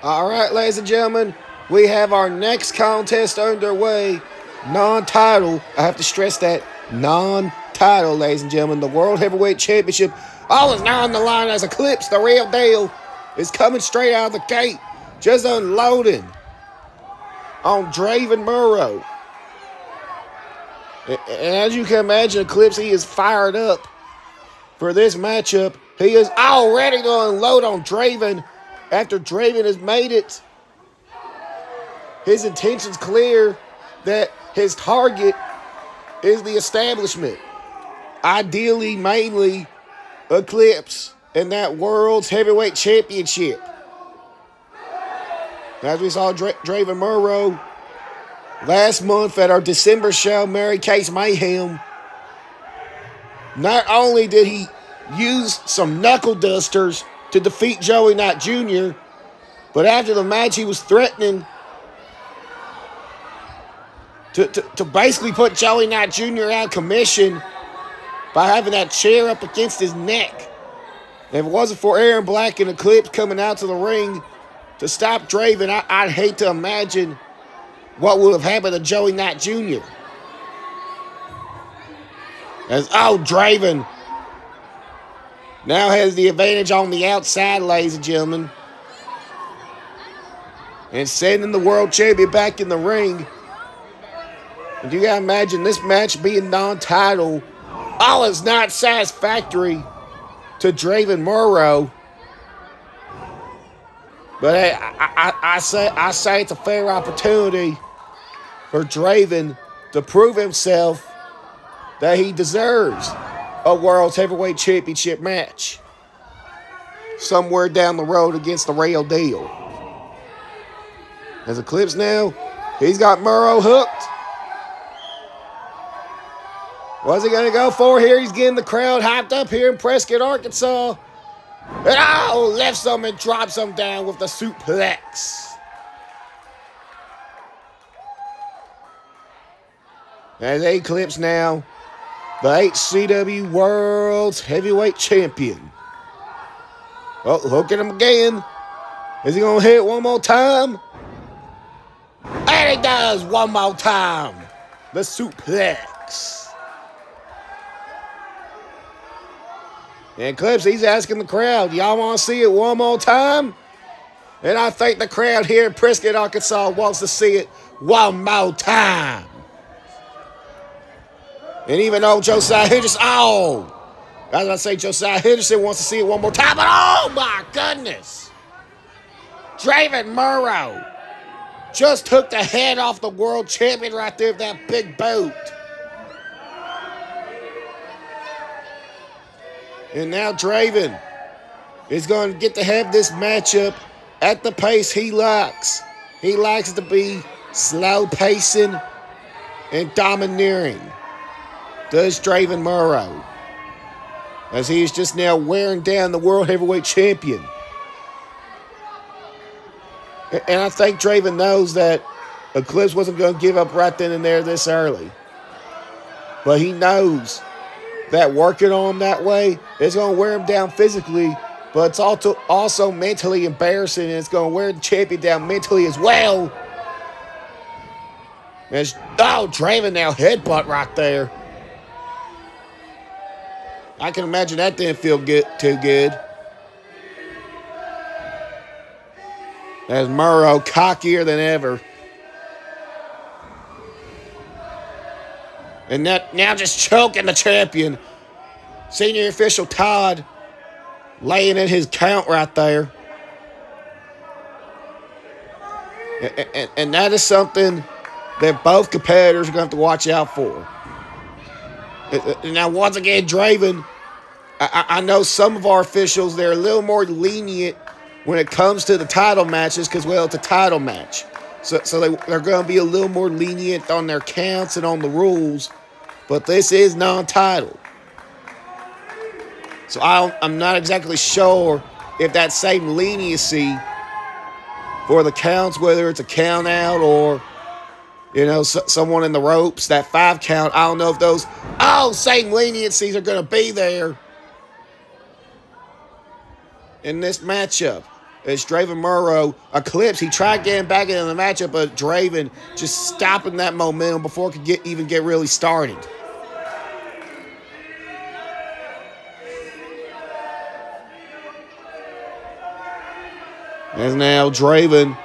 All right, ladies and gentlemen, we have our next contest underway. Non-title. I have to stress that. Non-title, ladies and gentlemen. The World Heavyweight Championship. All is now on the line as Eclipse, the real deal, is coming straight out of the gate. Just unloading on Draven Morrow. And as you can imagine, Eclipse, he is fired up for this matchup. He is already going to unload on Draven after Draven has made it. His intention's clear that his target is the establishment. Ideally, mainly, Eclipse and that World's Heavyweight Championship. As we saw Draven Morrow last month at our December show, Mary Kate's Mayhem, not only did he use some knuckle dusters to defeat Joey Knight Jr., but after the match, he was threatening to basically put Joey Knight Jr. out of commission by having that chair up against his neck. And if it wasn't for Aaron Black and Eclipse coming out to the ring to stop Draven, I'd hate to imagine what would have happened to Joey Knight Jr. As Draven now has the advantage on the outside, ladies and gentlemen, and sending the world champion back in the ring. And you gotta imagine this match being non-title. All is not satisfactory to Draven Morrow. But hey, I say it's a fair opportunity for Draven to prove himself that he deserves a World's Heavyweight Championship match somewhere down the road against the real deal. As Eclipse now, he's got Morrow hooked. What's he going to go for here? He's getting the crowd hyped up here in Prescott, Arkansas. And lifts him and drops him down with the suplex. As Eclipse now, the HCW World's Heavyweight Champion. Oh, look at him again. Is he going to hit one more time? And he does one more time. The suplex. And Eclipse, he's asking the crowd, y'all want to see it one more time? And I think the crowd here in Prescott, Arkansas wants to see it one more time. And even though Josiah Henderson, Josiah Henderson wants to see it one more time, but oh my goodness. Draven Morrow just took the head off the world champion right there with that big boot. And now Draven is going to get to have this matchup at the pace he likes. He likes to be slow pacing and domineering. Does Draven Morrow, as he is just now wearing down the World Heavyweight Champion. And I think Draven knows that Eclipse wasn't going to give up right then and there this early. But he knows that working on him that way is going to wear him down physically, but it's also mentally embarrassing, and it's going to wear the champion down mentally as well. Draven now headbutt right there. I can imagine that didn't feel too good. As Morrow cockier than ever. And now just choking the champion. Senior official Todd laying in his count right there. And that is something that both competitors are going to have to watch out for. Now, once again, Draven, I know some of our officials, they're a little more lenient when it comes to the title matches because, well, it's a title match. So they're going to be a little more lenient on their counts and on the rules. But this is non-title. So I'm not exactly sure if that same leniency for the counts, whether it's a count out or, someone in the ropes, that 5 count, I don't know if those same leniencies are going to be there in this matchup. It's Draven Morrow. Eclipse, he tried getting back into the matchup, but Draven just stopping that momentum before it could even get really started. And now Draven,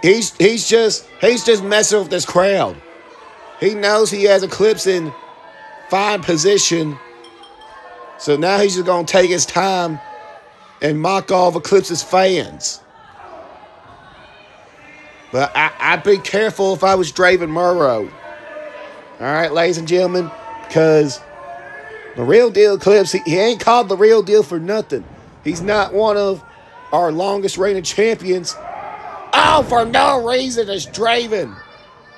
he's just messing with this crowd. He knows he has Eclipse in fine position, so now he's just gonna take his time and mock all of Eclipse's fans. But I'd be careful if I was Draven Morrow. All right, ladies and gentlemen, because the real deal Eclipse, he ain't called the real deal for nothing. He's not one of our longest reigning champions. Oh, for no reason, it's Draven.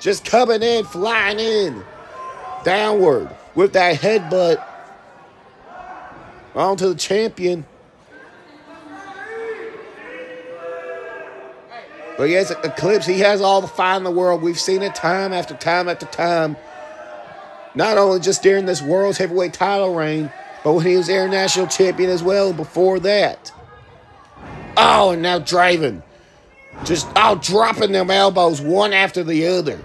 Just coming in, flying in, downward with that headbutt onto the champion. But yes, Eclipse, he has all the fight in the world. We've seen it time after time after time. Not only just during this World's Heavyweight title reign, but when he was international champion as well before that. Oh, and now Draven. Just, dropping them elbows one after the other.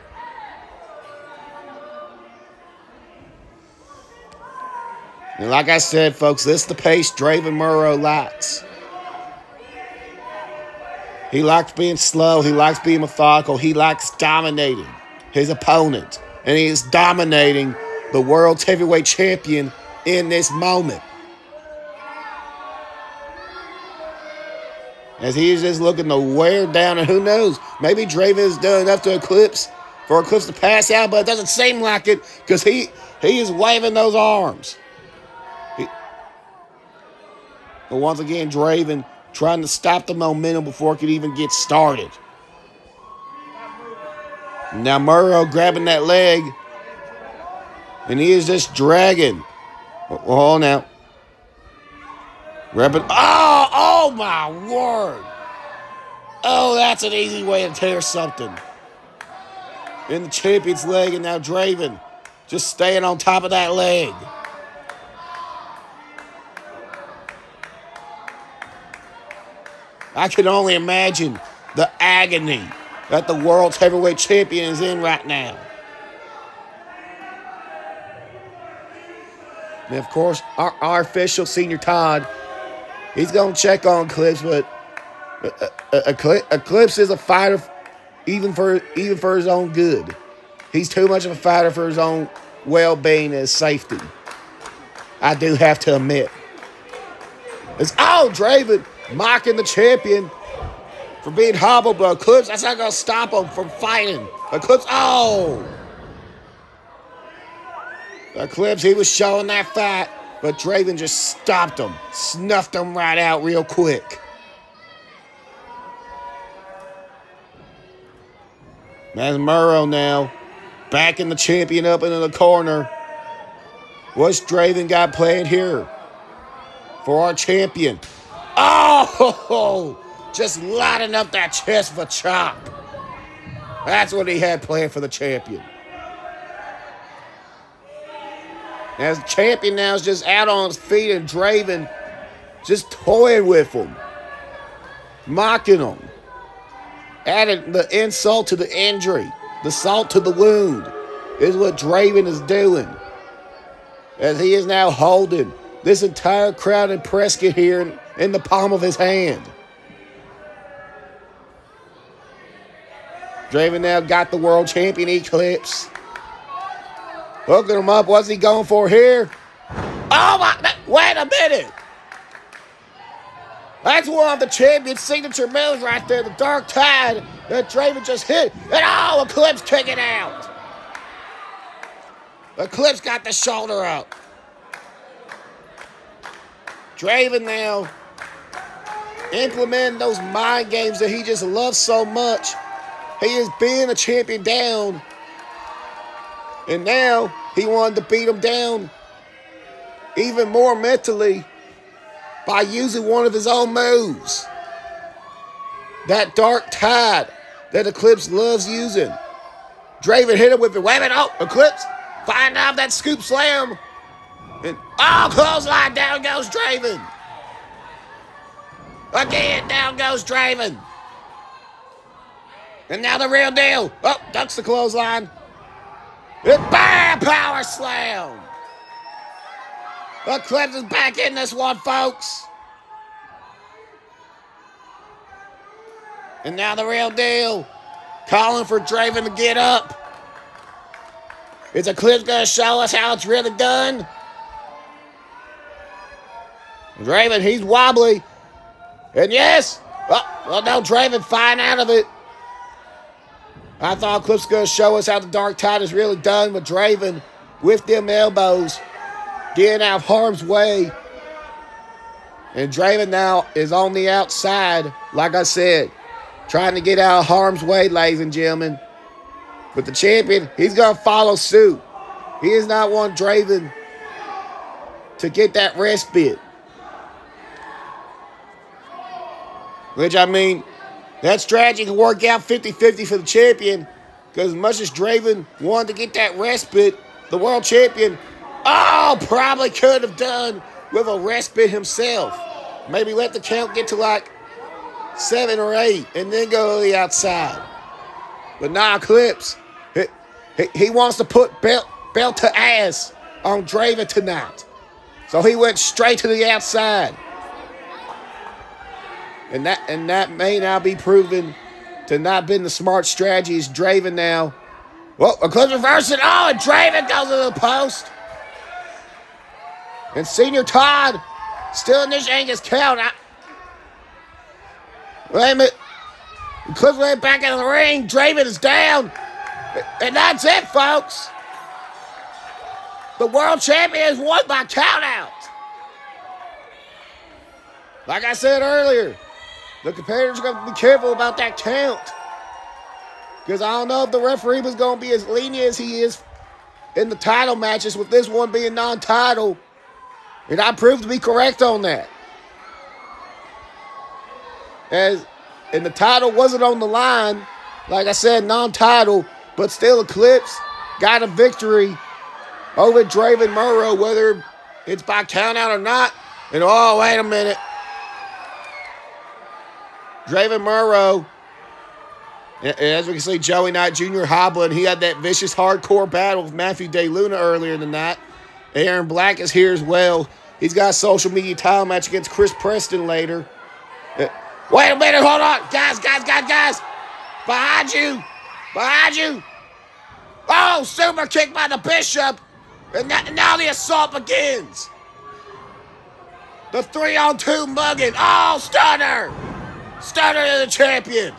And like I said, folks, this is the pace Draven Morrow likes. He likes being slow. He likes being methodical. He likes dominating his opponent. And he is dominating the world's heavyweight champion in this moment. As he is just looking to wear down, and who knows, maybe Draven has done enough to Eclipse for Eclipse to pass out, but it doesn't seem like it because he is waving those arms. But once again, Draven trying to stop the momentum before it could even get started. Now Morrow grabbing that leg, and he is just dragging. Hold on now. Grabbing. Oh my word. Oh, that's an easy way to tear something. In the champion's leg, and now Draven just staying on top of that leg. I can only imagine the agony that the world's heavyweight champion is in right now. And of course, our official, Senior Todd, he's going to check on Eclipse, but Eclipse is a fighter even for his own good. He's too much of a fighter for his own well-being and safety. I do have to admit. Draven mocking the champion for being hobbled, but Eclipse, that's not going to stop him from fighting. Eclipse, Eclipse, he was showing that fight, but Draven just stopped him, snuffed him right out real quick. There's Morrow now, backing the champion up into the corner. What's Draven got playing here for our champion? Just lighting up that chest for chop. That's what he had planned for the champion. As the champion now is just out on his feet, and Draven just toying with him, mocking him, adding the insult to the injury, the salt to the wound, is what Draven is doing. As he is now holding this entire crowd in Prescott here in the palm of his hand. Draven now got the world champion Eclipse. Hooking him up. What's he going for here? Wait a minute. That's one of the champion's signature moves right there. The Dark Tide that Draven just hit. And Eclipse kicking out. Eclipse got the shoulder up. Draven now implementing those mind games that he just loves so much. He is being a champion down. And now he wanted to beat him down even more mentally by using one of his own moves. That Dark Tide that Eclipse loves using. Draven hit him with it. Wait a minute. Eclipse. Find out that scoop slam. And clothesline, down goes Draven. Again, down goes Draven. And now the real deal. Oh, ducks the clothesline. Bam! Power slam. Eclipse is back in this one, folks. And now the real deal. Calling for Draven to get up. Is Eclipse going to show us how it's really done? Draven, he's wobbly. And yes. Oh, well, no, Draven fine out of it. I thought Eclipse was going to show us how the Dark Tide is really done with Draven with them elbows, getting out of harm's way. And Draven now is on the outside, like I said, trying to get out of harm's way, ladies and gentlemen. But the champion, he's going to follow suit. He does not want Draven to get that respite. Which, I mean, that strategy can work out 50-50 for the champion. Because as much as Draven wanted to get that respite, the world champion, probably could have done with a respite himself. Maybe let the count get to like 7 or 8 and then go to the outside. But now Eclipse, he wants to put belt to ass on Draven tonight. So he went straight to the outside. And that may now be proven to not been the smart strategy. It's Draven now. Well, Eclipse reversing. And Draven goes to the post. And Senior Todd still in this Angus count. Wait a minute. Eclipse went back into the ring. Draven is down. And that's it, folks. The world champion is won by countout. Like I said earlier, the competitors are going to be careful about that count. Because I don't know if the referee was going to be as lenient as he is in the title matches, with this one being non-title. And I proved to be correct on that. And the title wasn't on the line. Like I said, non-title. But still, Eclipse got a victory over Draven Morrow, whether it's by countout or not. And wait a minute. Draven Morrow, as we can see, Joey Knight Jr. hobbling. He had that vicious hardcore battle with Matthew DeLuna earlier in the night. Aaron Black is here as well. He's got a social media title match against Chris Preston later. Wait a minute, hold on. Guys. Behind you. Oh, super kick by the Bishop. And now the assault begins. The 3-on-2 mugging. Stunner. Stunner to the champion.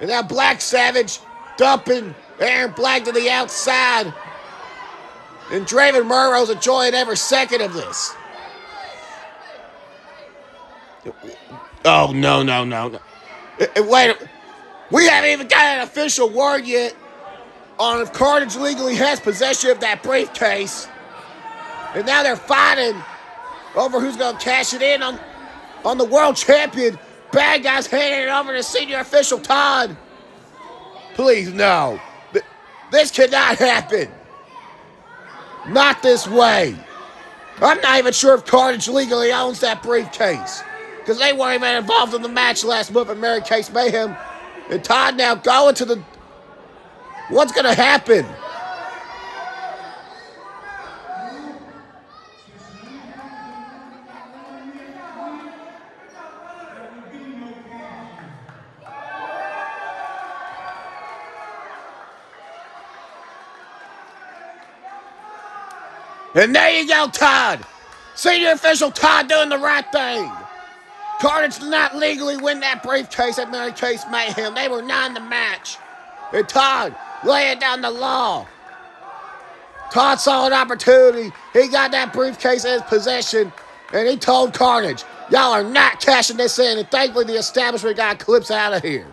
And that Black Savage dumping Aaron Black to the outside. And Draven Morrow's enjoying every second of this. Oh, no. Wait, we haven't even got an official word yet on if Carnage legally has possession of that briefcase. And now they're fighting over who's going to cash it in on the world champion. Bad guys handing it over to senior official Todd. Please, no. This cannot happen. Not this way. I'm not even sure if Carnage legally owns that briefcase, because they weren't even involved in the match last month at Mary Case Mayhem. And Todd now going to the... What's going to happen? And there you go, Todd. Senior official Todd doing the right thing. Carnage did not legally win that briefcase at Mary Case Mayhem. They were not in the match. And Todd laying down the law. Todd saw an opportunity. He got that briefcase in his possession, and he told Carnage, y'all are not cashing this in. And thankfully the establishment got Eclipse out of here.